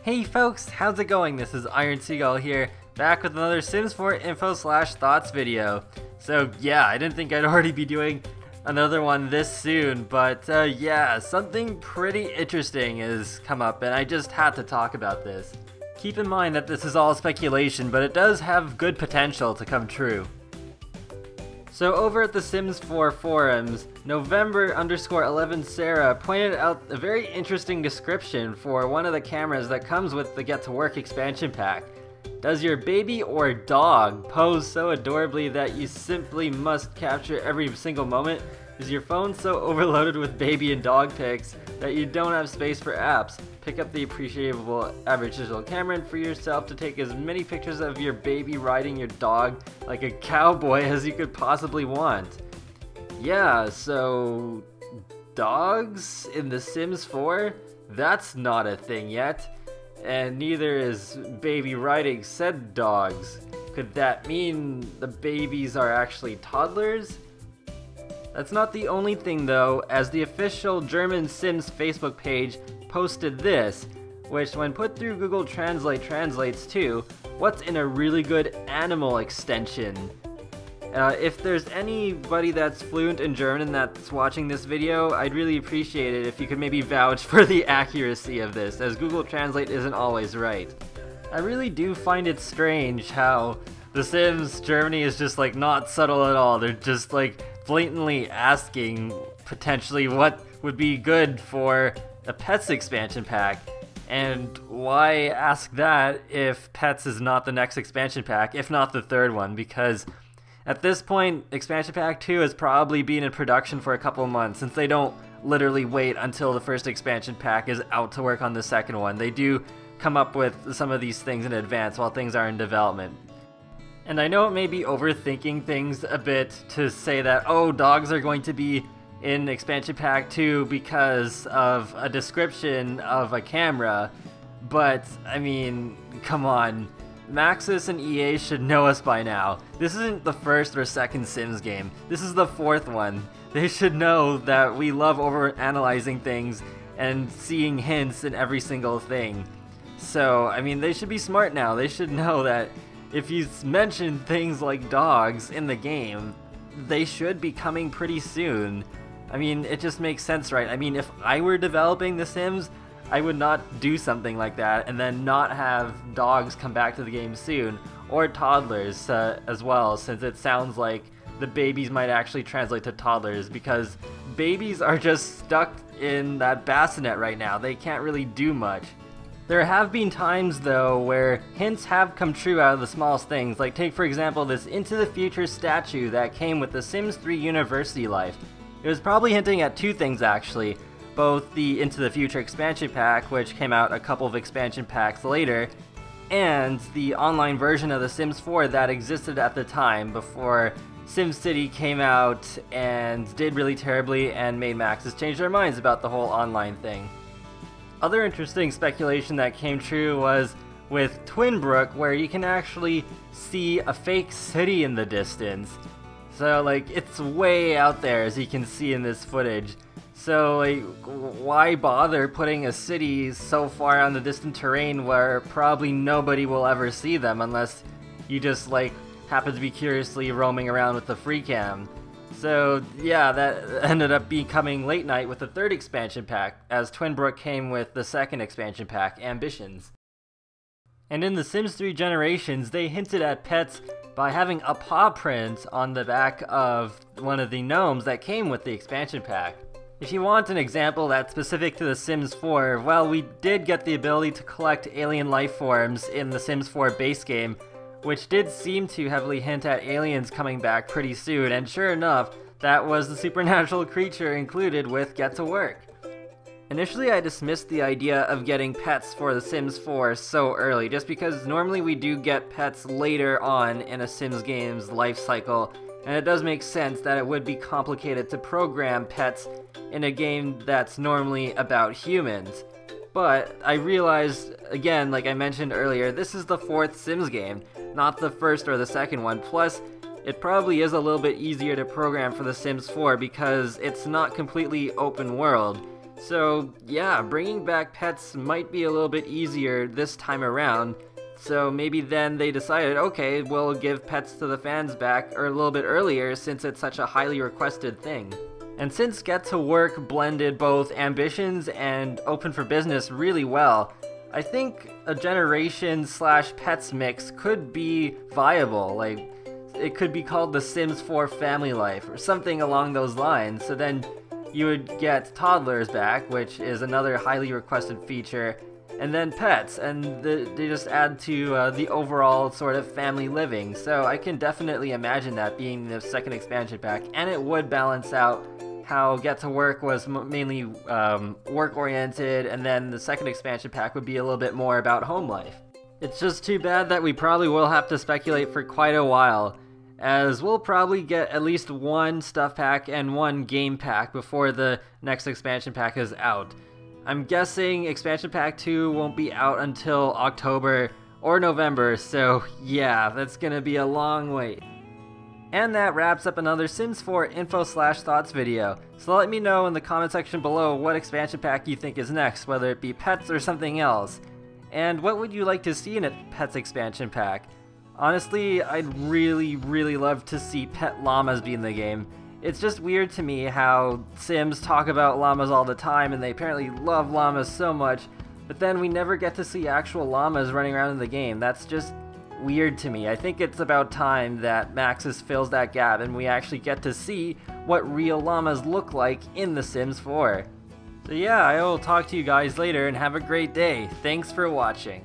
Hey folks, how's it going? This is Iron Seagull here, back with another Sims 4 info/thoughts video. So yeah, I didn't think I'd already be doing another one this soon, but yeah, something pretty interesting has come up and I just had to talk about this. Keep in mind that this is all speculation, but it does have good potential to come true. So over at the Sims 4 forums, November_11 Sarah pointed out a very interesting description for one of the cameras that comes with the Get to Work expansion pack. Does your baby or dog pose so adorably that you simply must capture every single moment? Is your phone so overloaded with baby and dog pics that you don't have space for apps? Pick up the appreciable average digital camera and free yourself to take as many pictures of your baby riding your dog like a cowboy as you could possibly want. Yeah, so dogs in The Sims 4? That's not a thing yet. And neither is baby riding said dogs. Could that mean the babies are actually toddlers? That's not the only thing though, as the official German Sims Facebook page posted this, which when put through Google Translate translates to, what's in a really good animal extension? If there's anybody that's fluent in German that's watching this video, I'd really appreciate it if you could maybe vouch for the accuracy of this, as Google Translate isn't always right. I really do find it strange how The Sims Germany is just like not subtle at all. They're just like blatantly asking potentially what would be good for a Pets expansion pack. And why ask that if Pets is not the next expansion pack, if not the third one, because at this point, expansion pack 2 has probably been in production for a couple of months, since they don't literally wait until the first expansion pack is out to work on the second one. They do come up with some of these things in advance while things are in development. And I know it may be overthinking things a bit to say that, oh, dogs are going to be in expansion pack 2 because of a description of a camera, but I mean, come on. Maxis and EA should know us by now. This isn't the first or second Sims game. This is the fourth one. They should know that we love overanalyzing things and seeing hints in every single thing. So, I mean, they should be smart now. They should know that if you mention things like dogs in the game, they should be coming pretty soon. I mean, it just makes sense, right? I mean, if I were developing The Sims, I would not do something like that and then not have dogs come back to the game soon, or toddlers as well, since it sounds like the babies might actually translate to toddlers, because babies are just stuck in that bassinet right now. They can't really do much. There have been times though where hints have come true out of the smallest things, like take for example this Into the Future statue that came with the Sims 3 University Life. It was probably hinting at two things actually. Both the Into the Future expansion pack, which came out a couple of expansion packs later, and the online version of The Sims 4 that existed at the time before SimCity came out and did really terribly and made Maxis change their minds about the whole online thing. Other interesting speculation that came true was with Twinbrook, where you can actually see a fake city in the distance. So like, it's way out there as you can see in this footage. So, like, why bother putting a city so far on the distant terrain where probably nobody will ever see them unless you just, like, happen to be curiously roaming around with the free cam? So, yeah, that ended up becoming late night with the third expansion pack, as Twinbrook came with the second expansion pack, Ambitions. And in The Sims 3 Generations, they hinted at pets by having a paw print on the back of one of the gnomes that came with the expansion pack. If you want an example that's specific to The Sims 4, well, we did get the ability to collect alien life forms in The Sims 4 base game, which did seem to heavily hint at aliens coming back pretty soon, and sure enough, that was the supernatural creature included with Get to Work. Initially, I dismissed the idea of getting pets for The Sims 4 so early, just because normally we do get pets later on in a Sims game's life cycle, and it does make sense that it would be complicated to program pets in a game that's normally about humans. But I realized, again, like I mentioned earlier, this is the fourth Sims game, not the first or the second one. Plus, it probably is a little bit easier to program for The Sims 4 because it's not completely open world. So yeah, bringing back pets might be a little bit easier this time around. So maybe then they decided, okay, we'll give pets to the fans back or a little bit earlier since it's such a highly requested thing. And since Get to Work blended both ambitions and open for business really well, I think a generation/pets mix could be viable. Like, it could be called The Sims 4 Family Life or something along those lines. So then you would get Toddlers back, which is another highly requested feature, and then pets, and they just add to the overall sort of family living. So I can definitely imagine that being the second expansion pack, and it would balance out how Get to Work was mainly work-oriented, and then the second expansion pack would be a little bit more about home life. It's just too bad that we probably will have to speculate for quite a while, as we'll probably get at least one stuff pack and one game pack before the next expansion pack is out. I'm guessing expansion pack 2 won't be out until October or November, so yeah, that's gonna be a long wait. And that wraps up another Sims 4 info/thoughts video. So let me know in the comment section below what expansion pack you think is next, whether it be pets or something else. And what would you like to see in a pets expansion pack? Honestly, I'd really love to see pet llamas be in the game. It's just weird to me how Sims talk about llamas all the time and they apparently love llamas so much, but then we never get to see actual llamas running around in the game. That's just weird to me. I think it's about time that Maxis fills that gap and we actually get to see what real llamas look like in The Sims 4. So yeah, I will talk to you guys later and have a great day. Thanks for watching.